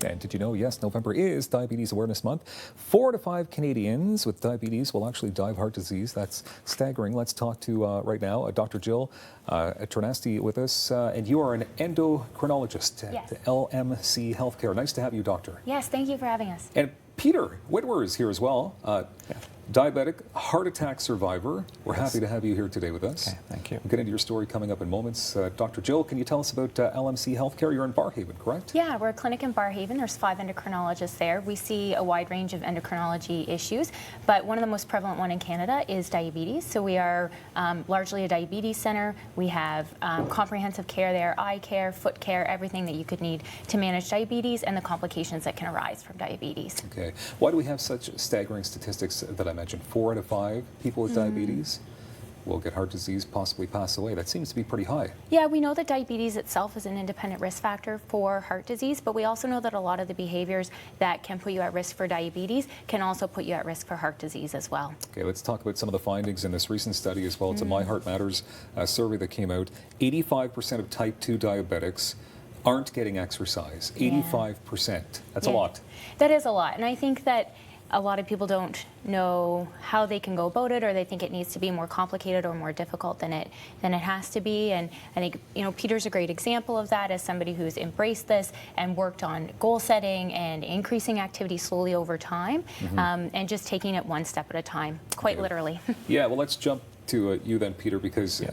And did you know, yes, November is Diabetes Awareness Month. 4 to 5 Canadians with diabetes will actually die of heart disease. That's staggering. Let's talk to, right now, Dr. Jill at Trinacty with us. And you are an endocrinologist at LMC Healthcare. Nice to have you, doctor. Yes, thank you for having us. And Peter Wittwer is here as well. Diabetic heart attack survivor. We're happy to have you here today with us. Okay, thank you. We'll get into your story coming up in moments. Dr. Jill, can you tell us about LMC Healthcare? You're in Barrhaven, correct? Yeah, we're a clinic in Barrhaven. There's 5 endocrinologists there. We see a wide range of endocrinology issues, but one of the most prevalent one in Canada is diabetes. So we are largely a diabetes center. We have comprehensive care there, eye care, foot care, everything that you could need to manage diabetes and the complications that can arise from diabetes. Okay. Why do we have such staggering statistics that I mentioned? 4 out of 5 people with diabetes will get heart disease, possibly pass away. That seems to be pretty high. Yeah, we know that diabetes itself is an independent risk factor for heart disease, but we also know that a lot of the behaviors that can put you at risk for diabetes can also put you at risk for heart disease as well. Okay, let's talk about some of the findings in this recent study as well. It's a My Heart Matters survey that came out. 85% of type 2 diabetics aren't getting exercise. 85%. That's a lot. That is a lot, and I think that a lot of people don't know how they can go about it, or they think it needs to be more complicated or more difficult than it has to be. And I think, you know, Peter's a great example of that as somebody who's embraced this and worked on goal setting and increasing activity slowly over time, and just taking it one step at a time, quite literally. Yeah, well, let's jump to you then, Peter, because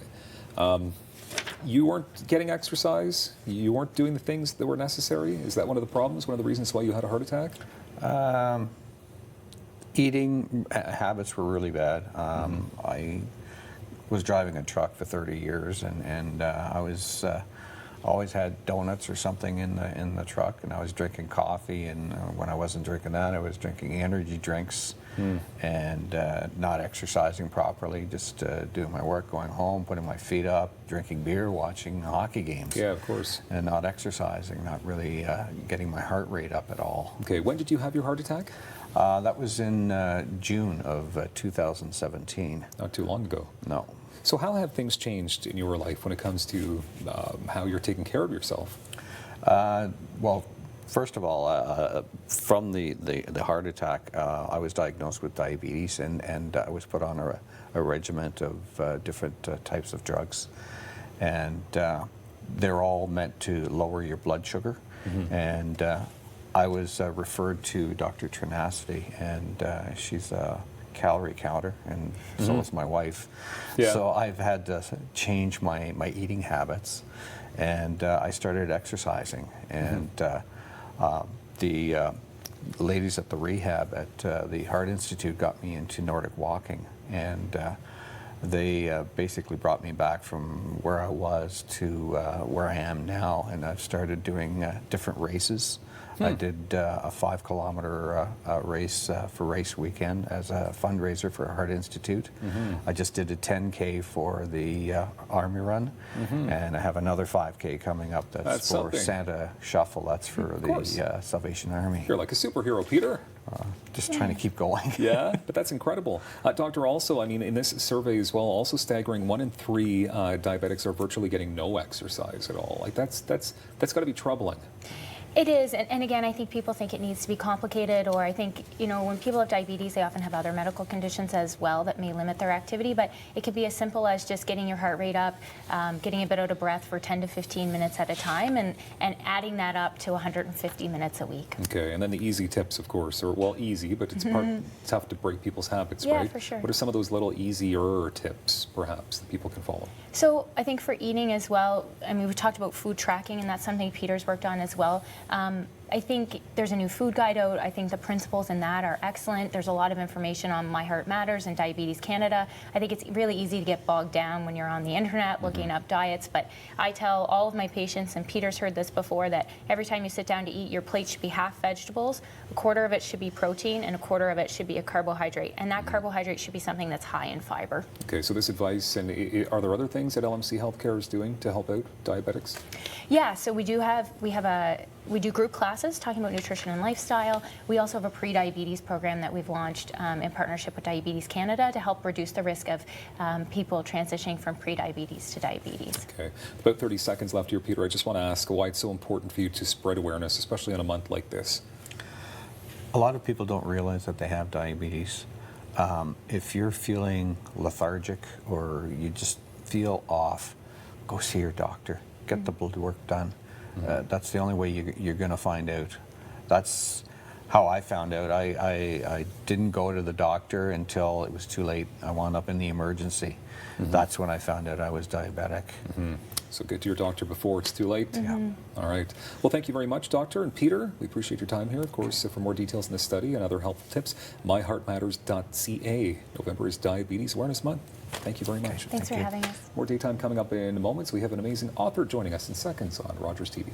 you weren't getting exercise, you weren't doing the things that were necessary. Is that one of the problems, one of the reasons why you had a heart attack? Eating habits were really bad. I was driving a truck for 30 years, and I was always had donuts or something in the truck, and I was drinking coffee. And when I wasn't drinking that, I was drinking energy drinks and not exercising properly. Just doing my work, going home, putting my feet up, drinking beer, watching hockey games. Yeah, of course. And not exercising, not really getting my heart rate up at all. Okay, when did you have your heart attack? That was in June of 2017. Not too long ago. No. So how have things changed in your life when it comes to how you're taking care of yourself? Well, first of all, from the heart attack, I was diagnosed with diabetes, and I was put on a regiment of different types of drugs. And they're all meant to lower your blood sugar. And I was referred to Dr. Trinacty, and she's a calorie counter, and so is my wife. So I've had to change my eating habits, and I started exercising. And the ladies at the rehab at the Heart Institute got me into Nordic walking, and they basically brought me back from where I was to where I am now, and I've started doing different races. I did a 5-kilometer race for race weekend as a fundraiser for Heart Institute. I just did a 10K for the Army Run, and I have another 5K coming up that's for something. Santa Shuffle. That's for the Salvation Army. You're like a superhero, Peter. Just trying to keep going. Yeah, but that's incredible. Doctor, also, I mean, in this survey as well, also staggering, 1 in 3 diabetics are virtually getting no exercise at all. Like that's got to be troubling. It is, and again, I think people think it needs to be complicated, or I think, you know, when people have diabetes, they often have other medical conditions as well that may limit their activity, but it could be as simple as just getting your heart rate up, getting a bit out of breath for 10 to 15 minutes at a time, and adding that up to 150 minutes a week. Okay, and then the easy tips, of course, or, well, easy, but it's tough to break people's habits, right? Yeah, for sure. What are some of those little easier tips, perhaps, that people can follow? So I think for eating as well, I mean, we talked about food tracking, and that's something Peter's worked on as well. I think there's a new food guide out. I think the principles in that are excellent. There's a lot of information on My Heart Matters and Diabetes Canada. I think it's really easy to get bogged down when you're on the internet looking up diets, but I tell all of my patients, and Peter's heard this before, that every time you sit down to eat, your plate should be half vegetables, a quarter of it should be protein, and a quarter of it should be a carbohydrate. And that carbohydrate should be something that's high in fiber. Okay, so this advice, and are there other things that LMC Healthcare is doing to help out diabetics? Yeah, so we have we do group classes talking about nutrition and lifestyle. We also have a pre-diabetes program that we've launched in partnership with Diabetes Canada to help reduce the risk of people transitioning from pre-diabetes to diabetes. Okay. About 30 seconds left here, Peter. I just want to ask why it's so important for you to spread awareness, especially in a month like this. A lot of people don't realize that they have diabetes. If you're feeling lethargic or you just feel off, go see your doctor. Get the blood work done. That's the only way you're going to find out. That's how I found out. I didn't go to the doctor until it was too late. I wound up in the emergency. That's when I found out I was diabetic. So get to your doctor before it's too late. Yeah. All right. Well, thank you very much, Doctor. And Peter, we appreciate your time here. Of course, for more details on this study and other helpful tips, myheartmatters.ca. November is Diabetes Awareness Month. Thank you very much. Thanks for having us. More daytime coming up in moments. We have an amazing author joining us in seconds on Rogers TV.